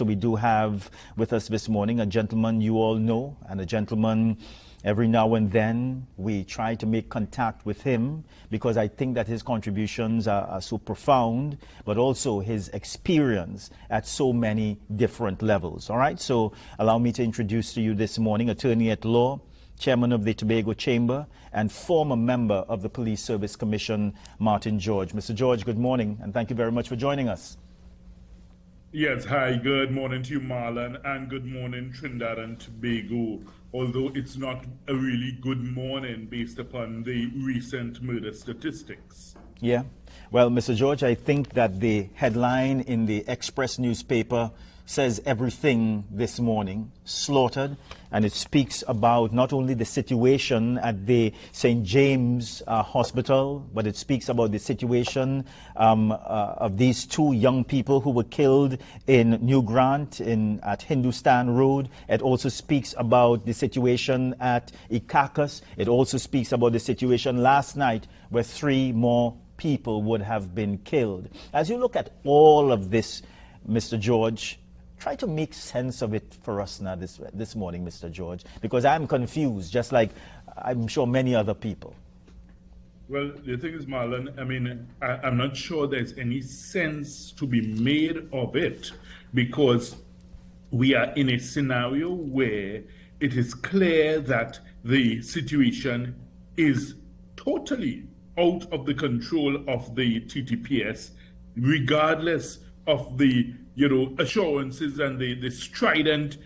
So we do have with us this morning a gentleman you all know, and a gentleman every now and then we try to make contact with him because I think that his contributions are so profound, but also his experience at so many different levels. All right, so allow me to introduce to you this morning attorney at law, chairman of the Tobago Chamber, and former member of the Police Service Commission, Martin George. Mr. George, good morning, and thank you very much for joining us. Yes, hi, good morning to you, Marlon, and good morning, Trinidad and Tobago, although it's not a really good morning based upon the recent murder statistics. Yeah. Well, Mr. George, I think that the headline in the Express newspaper says everything this morning, slaughtered, and it speaks about not only the situation at the St. James Hospital, but it speaks about the situation of these two young people who were killed in New Grant at Hindustan Road. It also speaks about the situation at Icacos. It also speaks about the situation last night where 3 more people would have been killed. As you look at all of this, Mr. George, try to make sense of it for us now this morning, Mr. George, because I'm confused, just like I'm sure many other people. Well, the thing is, Marlon, I mean, I'm not sure there's any sense to be made of it because we are in a scenario where it is clear that the situation is totally out of the control of the TTPS, regardless of the assurances and the strident,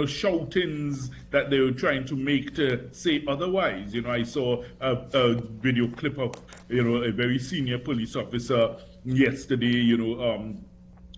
shoutings that they were trying to make to say otherwise. I saw a video clip of, a very senior police officer yesterday,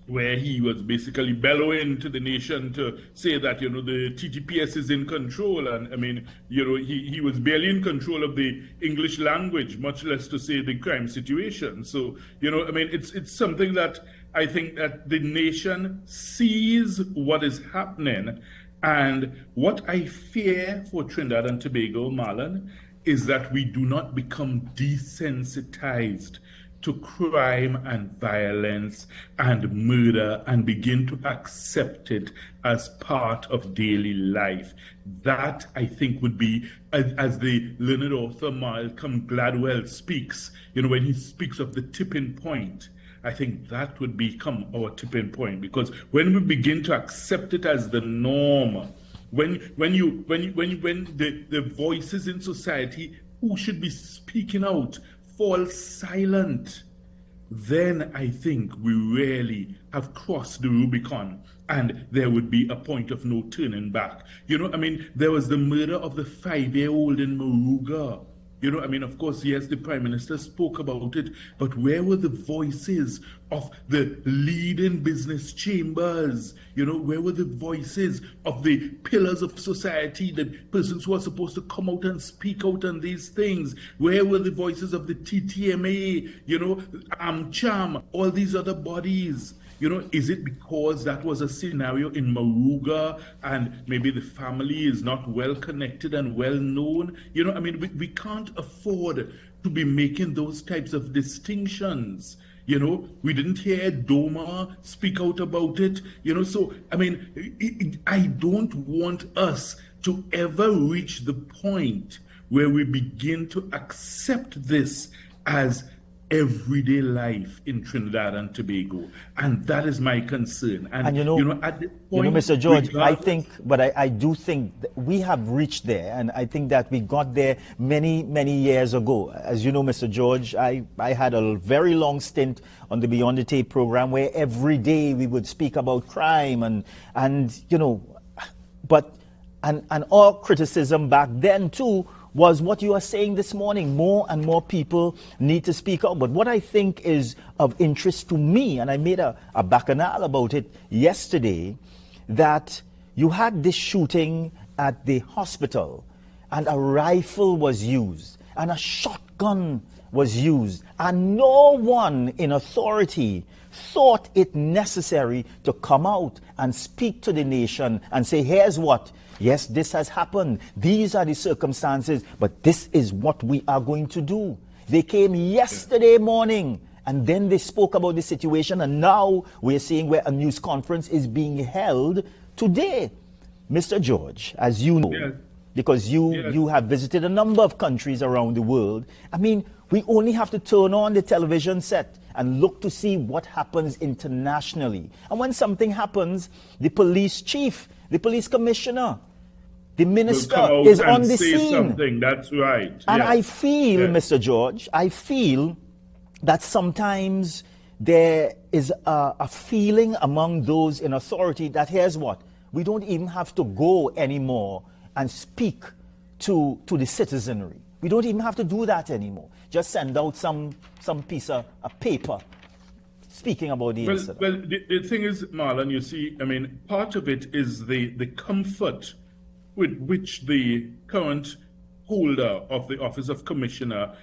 where he was basically bellowing to the nation to say that, the TTPS is in control. And I mean, he was barely in control of the English language, much less to say the crime situation. So, I mean, it's something that I think that the nation sees what is happening. And what I fear for Trinidad and Tobago, Marlon, is that we do not become desensitized to crime and violence and murder and begin to accept it as part of daily life. That, I think, would be, as the learned author Malcolm Gladwell speaks, when he speaks of the tipping point, I think that would become our tipping point, because when we begin to accept it as the norm, when the voices in society who should be speaking out fall silent, then I think we really have crossed the Rubicon and there would be a point of no turning back. I mean, there was the murder of the 5-year-old in Moruga. I mean, of course, yes, the Prime Minister spoke about it, but where were the voices of the leading business chambers? Where were the voices of the pillars of society, the persons who are supposed to come out and speak out on these things? Where were the voices of the TTMA, AmCham, all these other bodies? Is it because that was a scenario in Moruga and maybe the family is not well connected and well known? I mean, we can't afford to be making those types of distinctions. We didn't hear Doma speak out about it. So, I mean, I don't want us to ever reach the point where we begin to accept this as everyday life in Trinidad and Tobago, and that is my concern. And at this point, Mr. George, I do think that we have reached there, and I think that we got there many, many years ago. As you know, Mr. George, I had a very long stint on the Beyond the Tape program where every day we would speak about crime and our criticism back then too was what you are saying this morning. More and more people need to speak out. But what I think is of interest to me, and I made a bacchanal about it yesterday, that you had this shooting at the hospital and a rifle was used and a shotgun was used, and no one in authority thought it necessary to come out and speak to the nation and say, here's what, yes, this has happened, these are the circumstances, but this is what we are going to do. They came yesterday morning And then they spoke about the situation, and now we're seeing where a news conference is being held today. Mr. George, as you know, Yes. because you have visited a number of countries around the world, I mean, we only have to turn on the television set and look to see what happens internationally. And when something happens, the police chief, the police commissioner, the minister is on the scene. Something. That's right. And Yes. I feel, Yes. Mr. George, I feel that sometimes there is a feeling among those in authority that here's what, we don't even have to go anymore and speak to the citizenry. We don't even have to do that anymore. Just send out some piece of a paper speaking about the incident. Well, the thing is, Marlon, you see, I mean, part of it is the comfort with which the current holder of the office of commissioner,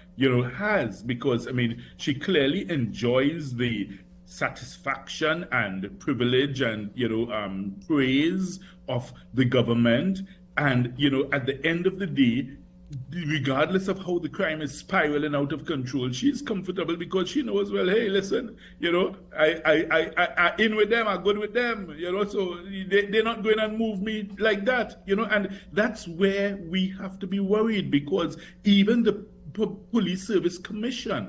has, because, I mean, she clearly enjoys the satisfaction and privilege and, praise of the government. And, at the end of the day, regardless of how the crime is spiraling out of control, she's comfortable because she knows, well, hey, listen, I in with them, I'm good with them, so they're not going to move me like that, and that's where we have to be worried, because even the Police Service Commission,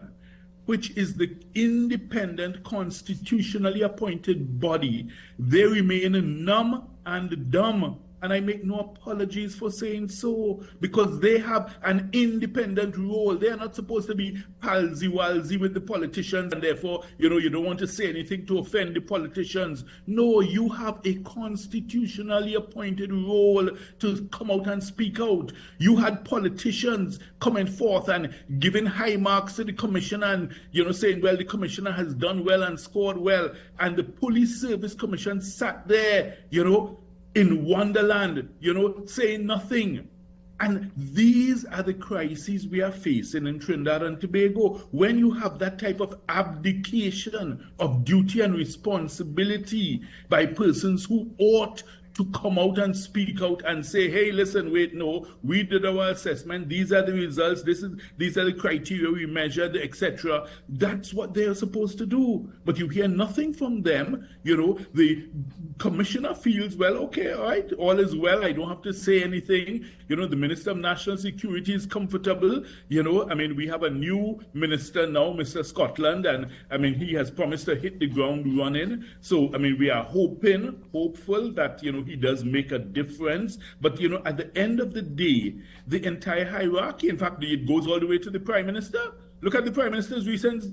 which is the independent, constitutionally appointed body, they remain numb and dumb. And I make no apologies for saying so, because they have an independent role. They are not supposed to be palsy-walsy with the politicians, and therefore, you don't want to say anything to offend the politicians. No, you have a constitutionally appointed role to come out and speak out. You had politicians coming forth and giving high marks to the commissioner and, saying, well, the commissioner has done well and scored well. And the Police Service Commission sat there, in Wonderland, saying nothing. And these are the crises we are facing in Trinidad and Tobago. When you have that type of abdication of duty and responsibility by persons who ought to come out and speak out and say, hey, listen, wait, no, we did our assessment, these are the results, these are the criteria we measured, etc. That's what they are supposed to do. But you hear nothing from them. The commissioner feels, well, okay, all right, all is well, I don't have to say anything. The Minister of National Security is comfortable. I mean, we have a new minister now, Mr. Scotland, and I mean, he has promised to hit the ground running. So, I mean, we are hopeful that, he does make a difference. But, at the end of the day, the entire hierarchy, in fact, it goes all the way to the Prime Minister. Look at the Prime Minister's recent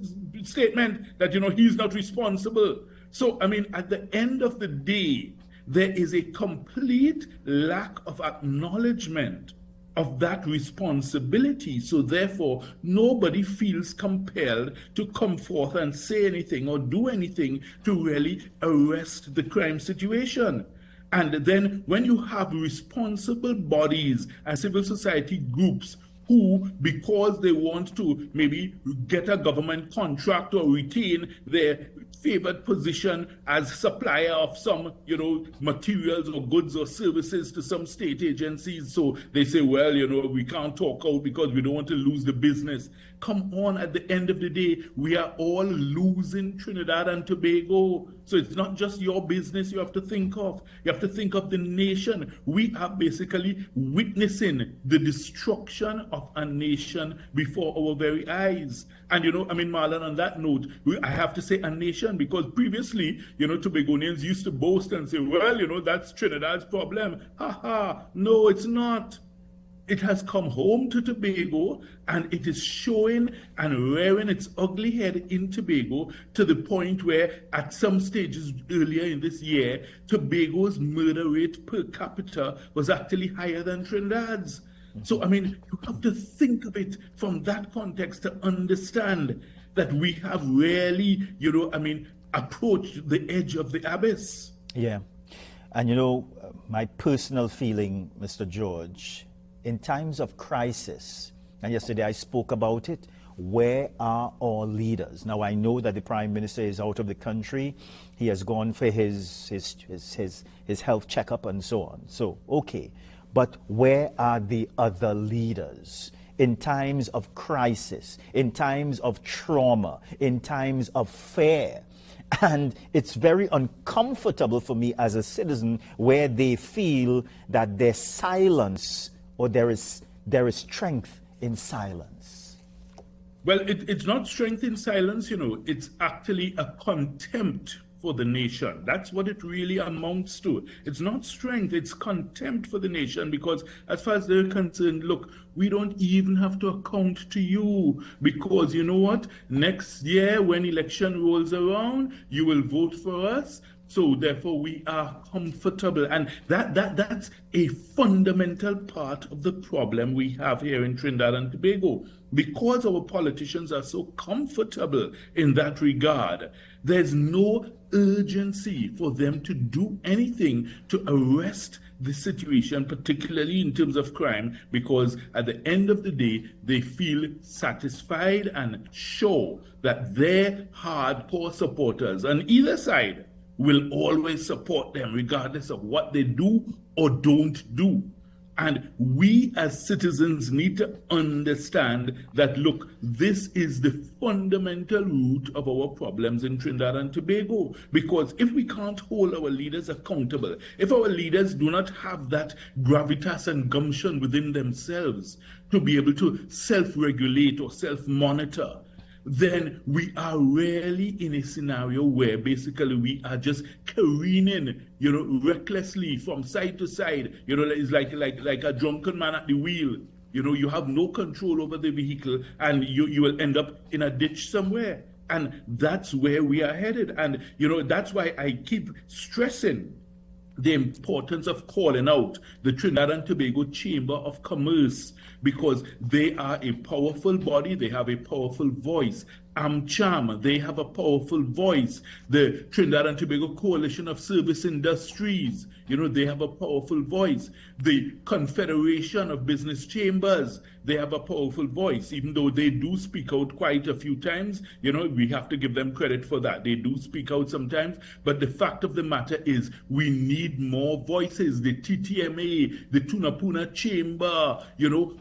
statement that, he's not responsible. So, I mean, at the end of the day, there is a complete lack of acknowledgement of that responsibility. So therefore, nobody feels compelled to come forth and say anything or do anything to really arrest the crime situation. And then when you have responsible bodies and civil society groups who, because they want to maybe get a government contract or retain their favored position as supplier of some, materials or goods or services to some state agencies. So they say, well, we can't talk out because we don't want to lose the business. Come on, at the end of the day, we are all losing Trinidad and Tobago. So it's not just your business you have to think of. You have to think of the nation. We are basically witnessing the destruction of a nation before our very eyes. And, Marlon, on that note, I have to say a nation, because previously, Tobagonians used to boast and say, well, that's Trinidad's problem. Ha ha. No, it's not. It has come home to Tobago, and it is showing and rearing its ugly head in Tobago to the point where at some stages earlier in this year, Tobago's murder rate per capita was actually higher than Trinidad's. So, I mean, you have to think of it from that context to understand that we have really, approached the edge of the abyss. Yeah. And, my personal feeling, Mr. George, in times of crisis, and yesterday I spoke about it, where are our leaders? Now, I know that the Prime Minister is out of the country. He has gone for his health checkup and so on. So, okay. But where are the other leaders? in times of crisis, in times of trauma, in times of fear. And it's very uncomfortable for me as a citizen where they feel that there's silence or there is strength in silence. Well, it's not strength in silence, it's actually a contempt for the nation. That's what it really amounts to. It's not strength, it's contempt for the nation, because as far as they're concerned, look, we don't even have to account to you, because you know what? Next year, when election rolls around, you will vote for us. So therefore, we are comfortable. And that's a fundamental part of the problem we have here in Trinidad and Tobago. Because our politicians are so comfortable in that regard, there's no urgency for them to do anything to arrest the situation, particularly in terms of crime, because at the end of the day, they feel satisfied and sure that their hardcore supporters on either side will always support them, regardless of what they do or don't do. And we as citizens need to understand that, look, this is the fundamental root of our problems in Trinidad and Tobago. Because if we can't hold our leaders accountable, if our leaders do not have that gravitas and gumption within themselves to be able to self-regulate or self-monitor, then we are really in a scenario where basically we are just careening, recklessly from side to side. It's like a drunken man at the wheel. You have no control over the vehicle, and you will end up in a ditch somewhere. And that's where we are headed. And, that's why I keep stressing the importance of calling out the Trinidad and Tobago Chamber of Commerce, because they are a powerful body, they have a powerful voice. AmCham, they have a powerful voice. The Trinidad and Tobago Coalition of Service Industries, they have a powerful voice. The Confederation of Business Chambers, they have a powerful voice, even though they do speak out quite a few times. We have to give them credit for that. They do speak out sometimes, but the fact of the matter is we need more voices. The TTMA, the Tunapuna Chamber,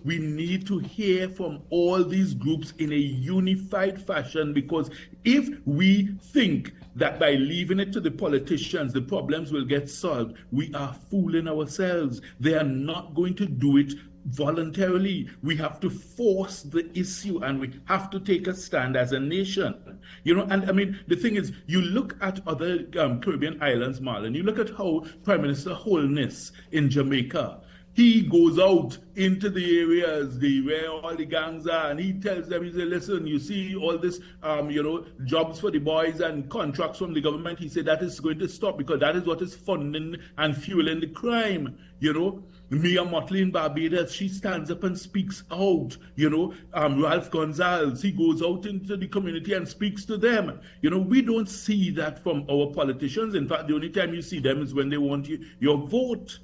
we need to hear from all these groups in a unified fashion, because if we think that by leaving it to the politicians, the problems will get solved, we are fooling ourselves. They are not going to do it voluntarily. We have to force the issue, and we have to take a stand as a nation. And I mean, the thing is, you look at other Caribbean islands, Marlon, you look at how Prime Minister Holness in Jamaica, he goes out into the areas where all the gangs are, and he tells them, he says, listen, you see all this, jobs for the boys and contracts from the government. He said that is going to stop, because that is what is funding and fueling the crime. Mia Motley in Barbados, she stands up and speaks out. Ralph Gonzalez, he goes out into the community and speaks to them. We don't see that from our politicians. In fact, the only time you see them is when they want your vote.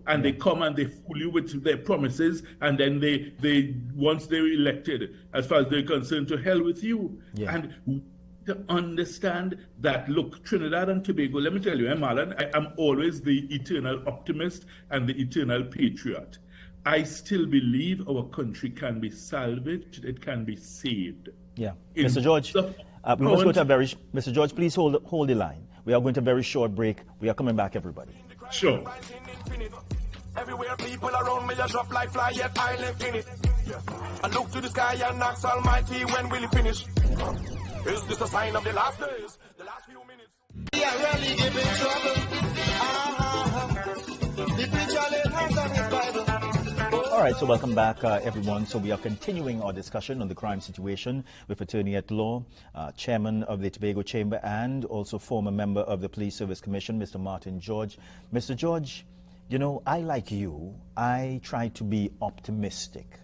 And they come and they fool you with their promises, and then they once they're elected, as far as they're concerned, to hell with you. Yeah. And to understand that, look, Trinidad and Tobago, let me tell you, Marlon, I am always the eternal optimist and the eternal patriot. I still believe our country can be salvaged, it can be saved. Yeah. Mr. George, we must go to Mr. George, please hold the line. We are going to a very short break. We are coming back, everybody. Sure. Everywhere people around me a drop like fly, yet I live in it. I look to the sky and ask Almighty, when will it finish? Is this a sign of the last days? The last few minutes? We are really giving trouble. The preacher laid hands on his Bible. All right, so welcome back, everyone. So we are continuing our discussion on the crime situation with Attorney at Law, Chairman of the Tobago Chamber, and also former member of the Police Service Commission, Mr. Martin George. Mr. George, I, like you, I try to be optimistic.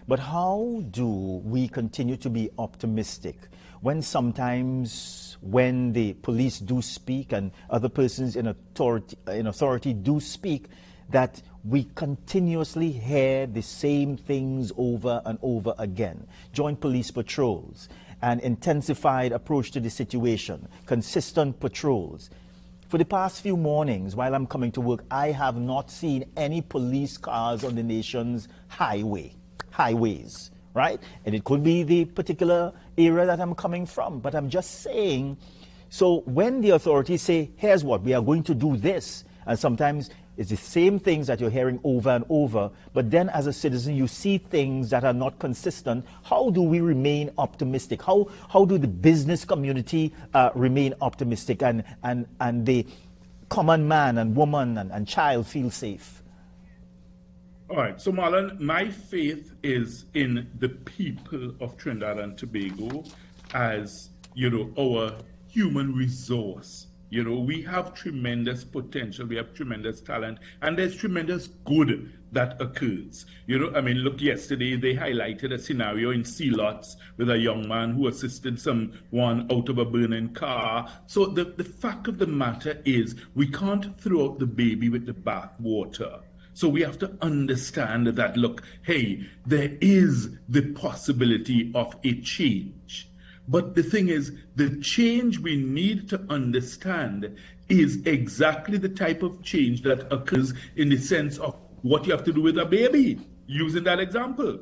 But how do we continue to be optimistic when sometimes when the police do speak and other persons in authority do speak, that we continuously hear the same things over and over again? Joint police patrols, an intensified approach to the situation, consistent patrols. For the past few mornings, while I'm coming to work, I have not seen any police cars on the nation's highway. highways, right? And it could be the particular area that I'm coming from. But I'm just saying, so when the authorities say, here's what, we are going to do this, and sometimes it's the same things that you're hearing over and over, but then as a citizen, you see things that are not consistent. How do we remain optimistic? How do the business community remain optimistic and the common man and woman and child feel safe? All right, so Marlon, my faith is in the people of Trinidad and Tobago as, our human resource. We have tremendous potential, we have tremendous talent, and there's tremendous good that occurs. Look, yesterday they highlighted a scenario in Sealots with a young man who assisted someone out of a burning car. So the fact of the matter is we can't throw out the baby with the bathwater. So we have to understand that, look, hey, there is the possibility of a change. But the thing is, the change we need to understand is exactly the type of change that occurs in the sense of what you have to do with a baby, using that example.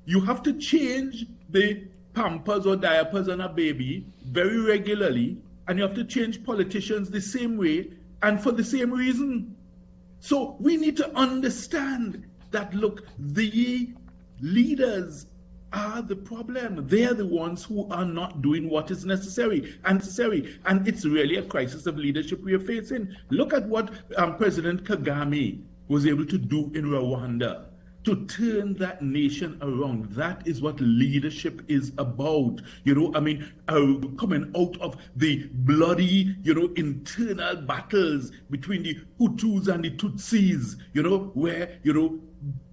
You have to change the pampers or diapers on a baby very regularly, and you have to change politicians the same way and for the same reason. So we need to understand that, look, the leaders are the problem. They are the ones who are not doing what is necessary. And it's really a crisis of leadership we are facing. Look at what President Kagame was able to do in Rwanda to turn that nation around. That is what leadership is about. Coming out of the bloody, internal battles between the Hutus and the Tutsis, where,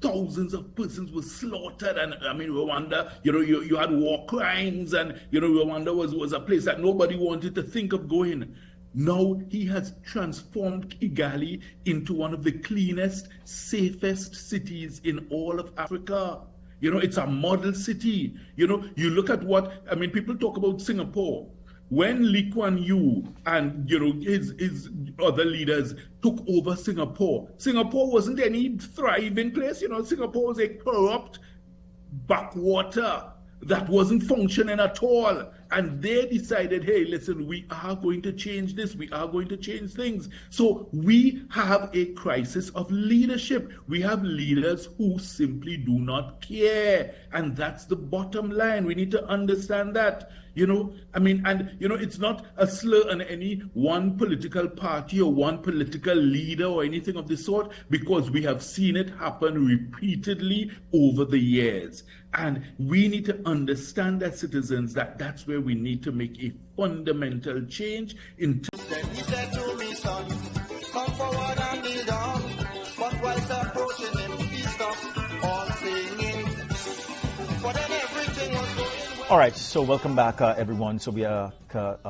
thousands of persons were slaughtered, and Rwanda, you had war crimes, and Rwanda was a place that nobody wanted to think of going. Now he has transformed Kigali into one of the cleanest, safest cities in all of Africa. It's a model city. You look at what, people talk about Singapore. When Lee Kuan Yew and his other leaders took over Singapore wasn't any thriving place. Singapore was a corrupt backwater that wasn't functioning at all. And they decided, hey, listen, we are going to change this. We are going to change things. So we have a crisis of leadership. We have leaders who simply do not care. And that's the bottom line. We need to understand that. It's not a slur on any one political party or one political leader or anything of the sort, because we have seen it happen repeatedly over the years. And we need to understand as citizens that that's where we need to make a fundamental change in. Then he said to me, son, come forward and kneel down. But whilst approaching him, he stopped all singing. For then everything was going well. All right, so welcome back, everyone. So we are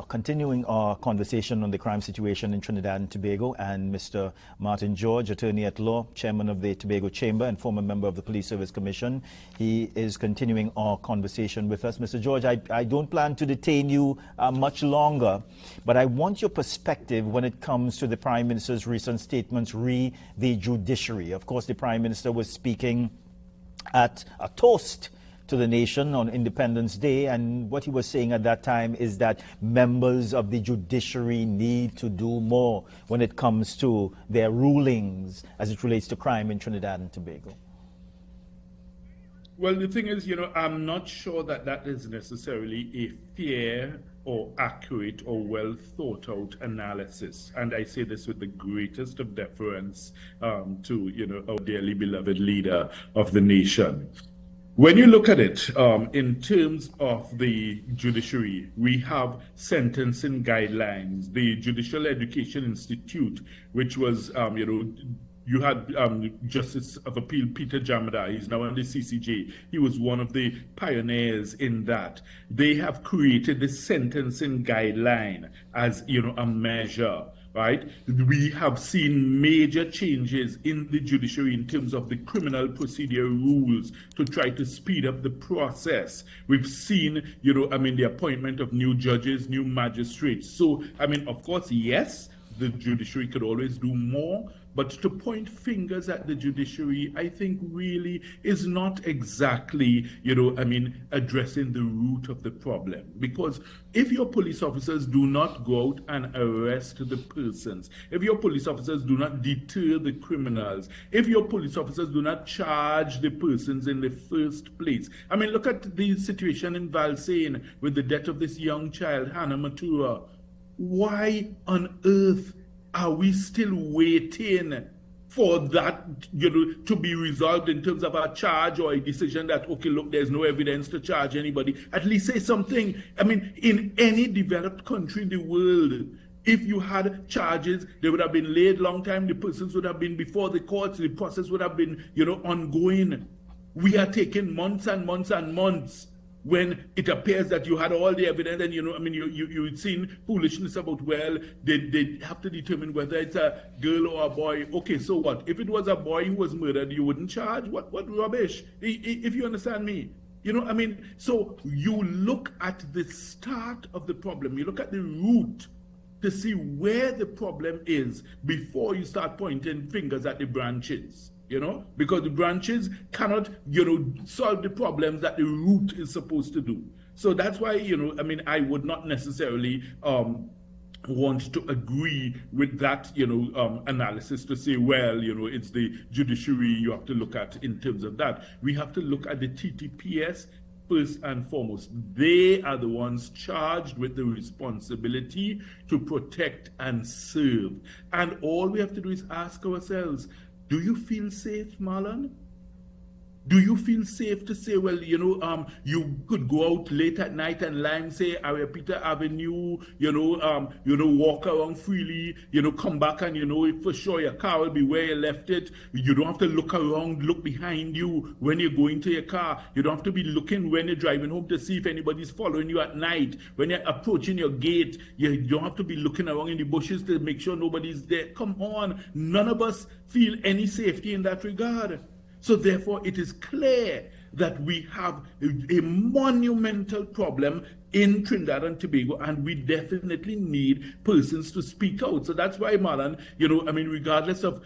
continuing our conversation on the crime situation in Trinidad and Tobago, and Mr. Martin George, attorney at law, chairman of the Tobago Chamber and former member of the Police Service Commission. He is continuing our conversation with us. Mr. George, I don't plan to detain you much longer, but I want your perspective when it comes to the Prime Minister's recent statements re the judiciary. Of course, the Prime Minister was speaking at a toast to the nation on Independence Day, and what he was saying at that time is that members of the judiciary need to do more when it comes to their rulings as it relates to crime in Trinidad and Tobago. Well, the thing is, I'm not sure that is necessarily a fair or accurate or well thought out analysis. And I say this with the greatest of deference to, our dearly beloved leader of the nation. When you look at it in terms of the judiciary, we have sentencing guidelines. The Judicial Education Institute, which was, you had Justice of Appeal Peter Jamada. He's now on the CCJ. He was one of the pioneers in that. They have created the sentencing guideline as, a measure. Right? We have seen major changes in the judiciary in terms of the criminal procedure rules to try to speed up the process. We've seen, the appointment of new judges, new magistrates. So, of course, yes, the judiciary could always do more. But to point fingers at the judiciary, I think really is not exactly, addressing the root of the problem. Because if your police officers do not go out and arrest the persons, if your police officers do not deter the criminals, if your police officers do not charge the persons in the first place. I mean, look at the situation in Valsayn with the death of this young child, Hannah Matura. Why on earth are we still waiting for that, to be resolved in terms of a charge or a decision that, okay, look, there's no evidence to charge anybody? At least say something. I mean, in any developed country in the world, if you had charges, they would have been laid long time. The persons would have been before the courts. The process would have been, ongoing. We are taking months and months and months when it appears that you had all the evidence and, you'd seen foolishness about, well, they have to determine whether it's a girl or a boy. Okay, so what? If it was a boy who was murdered, you wouldn't charge? What rubbish? If you understand me. So you look at the start of the problem. You look at the root to see where the problem is before you start pointing fingers at the branches. Because the branches cannot, solve the problems that the root is supposed to do. So that's why, I would not necessarily want to agree with that, analysis to say, well, it's the judiciary you have to look at in terms of that. We have to look at the TTPS first and foremost. They are the ones charged with the responsibility to protect and serve. And all we have to do is ask ourselves, do you feel safe, Marlon? Do you feel safe to say, well, you could go out late at night and line, say, Ariapita Avenue, walk around freely, come back and, for sure your car will be where you left it. You don't have to look around, look behind you when you're going to your car. You don't have to be looking when you're driving home to see if anybody's following you at night. When you're approaching your gate, you don't have to be looking around in the bushes to make sure nobody's there. Come on. None of us feel any safety in that regard. So therefore, it is clear that we have a monumental problem in Trinidad and Tobago, and we definitely need persons to speak out. So that's why, Marlon, regardless of,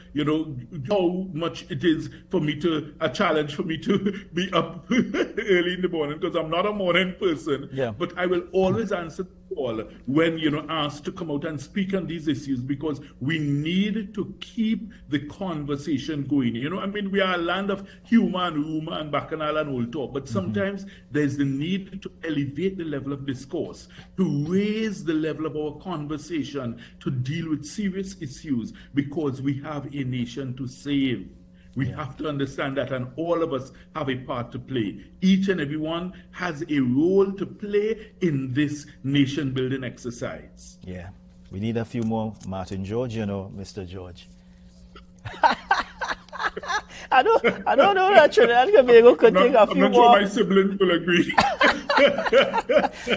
how much it is for me a challenge for me to be up early in the morning, because I'm not a morning person, but I will always answer the call when, asked to come out and speak on these issues, because we need to keep the conversation going. We are a land of humor and rumor and bacchanal and old talk, but sometimes there's the need to elevate the level of discourse, to raise the level of our conversation, to deal with serious issues, because we have a nation to save. We have to understand that, and all of us have a part to play. Each and every one has a role to play in this nation-building exercise. Yeah, we need a few more Martin George, Mr. George. I don't know that Trinidad and Tobago could take a few more. I'm not sure my siblings will agree.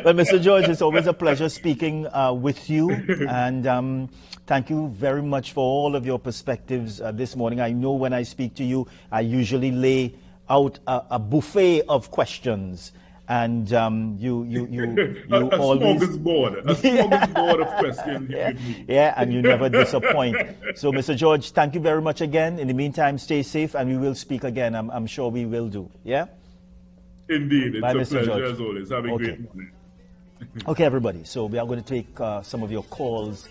Well, Mr. George, it's always a pleasure speaking with you, and thank you very much for all of your perspectives this morning. I know when I speak to you, I usually lay out a buffet of questions. And you always smorgasbord of questions. Yeah, and you never disappoint. So, Mr. George, thank you very much again. In the meantime, stay safe, and we will speak again. I'm sure we will do. Yeah. Indeed, it's Bye, a Mr. pleasure George. as always. Have a great morning. Okay, everybody. So we are going to take some of your calls